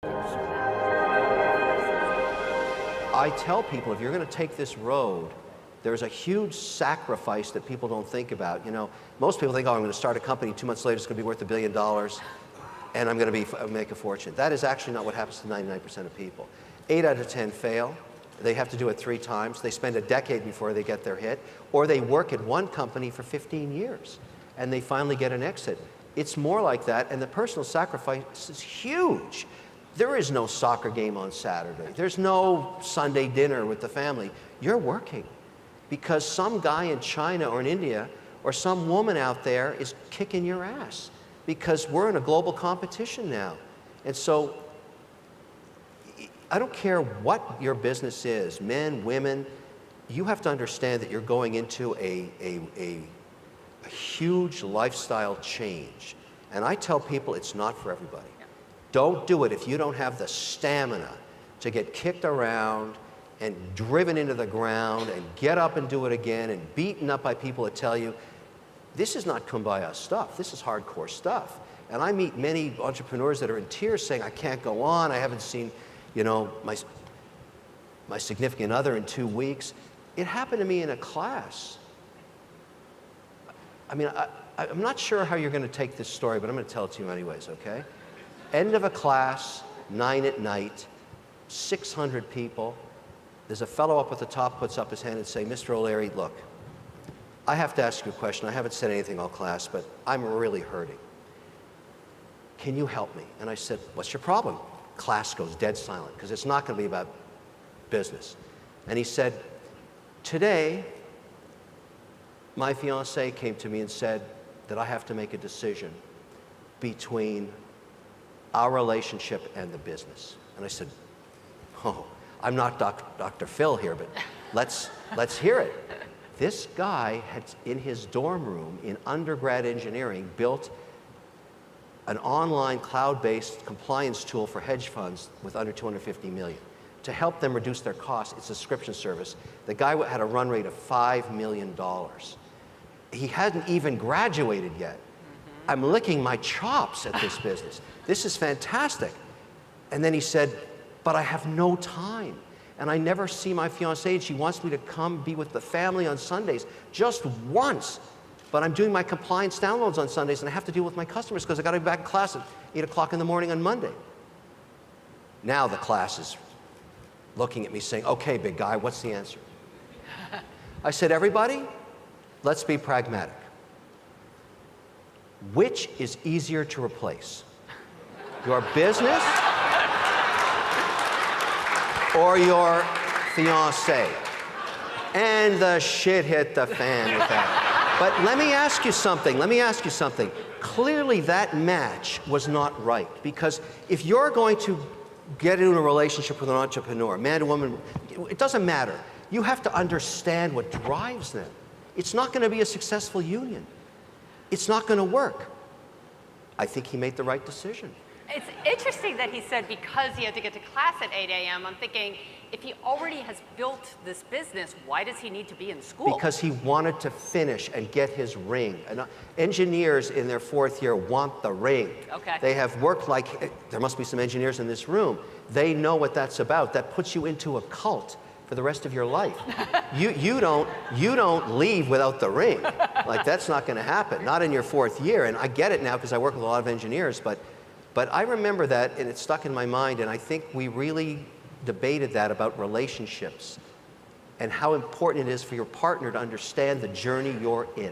I tell people, if you're going to take this road, there's a huge sacrifice that people don't think about. You know, most people think, oh, I'm going to start a company, 2 months later it's going to be worth $1 billion, and I'm going to make a fortune. That is actually not what happens to 99% of people. 8 out of 10 fail. They have to do it 3 times. They spend a decade before they get their hit, or they work at one company for 15 years, and they finally get an exit. It's more like that, and the personal sacrifice is huge. There is no soccer game on Saturday. There's no Sunday dinner with the family. You're working because some guy in China or in India or some woman out there is kicking your ass, because we're in a global competition now. And so I don't care what your business is, men, women, you have to understand that you're going into a huge lifestyle change. And I tell people it's not for everybody. Don't do it if you don't have the stamina to get kicked around and driven into the ground and get up and do it again and beaten up by people that tell you, this is not kumbaya stuff, this is hardcore stuff. And I meet many entrepreneurs that are in tears saying, I can't go on, I haven't seen, you know, my significant other in 2 weeks. It happened to me in a class. I mean, I'm not sure how you're going to take this story, but I'm going to tell it to you anyways, okay? End of a class, 9 at night, 600 people. There's a fellow up at the top puts up his hand and say, Mr. O'Leary, look, I have to ask you a question. I haven't said anything all class, but I'm really hurting. Can you help me? And I said, what's your problem? Class goes dead silent, because it's not going to be about business. And he said, today, my fiancée came to me and said that I have to make a decision between our relationship and the business. And I said, oh, I'm not Dr. Phil here, but let's hear it. This guy had, in his dorm room in undergrad engineering, built an online cloud-based compliance tool for hedge funds with under 250 million to help them reduce their costs. It's a subscription service. The guy had a run rate of $5 million. He hadn't even graduated yet. I'm licking my chops at this business. This is fantastic. And then he said, but I have no time. And I never see my fiancée, and she wants me to come be with the family on Sundays, just once. But I'm doing my compliance downloads on Sundays, and I have to deal with my customers because I got to be back in class at 8 o'clock in the morning on Monday. Now the class is looking at me saying, okay, big guy, what's the answer? I said, everybody, let's be pragmatic. Which is easier to replace? Your business or your fiancé? And the shit hit the fan with that. But let me ask you something. Clearly that match was not right, because if you're going to get into a relationship with an entrepreneur, man or woman, it doesn't matter. You have to understand what drives them. It's not going to be a successful union. It's not going to work. I think he made the right decision. It's interesting that he said because he had to get to class at 8 a.m. I'm thinking, if he already has built this business, why does he need to be in school? Because he wanted to finish and get his ring. And engineers in their 4th year want the ring. Okay. They have worked like, there must be some engineers in this room. They know what that's about. That puts you into a cult for the rest of your life. You don't leave without the ring. Like, that's not going to happen, not in your 4th year. And I get it now because I work with a lot of engineers, but I remember that, and it stuck in my mind, and I think we really debated that about relationships and how important it is for your partner to understand the journey you're in.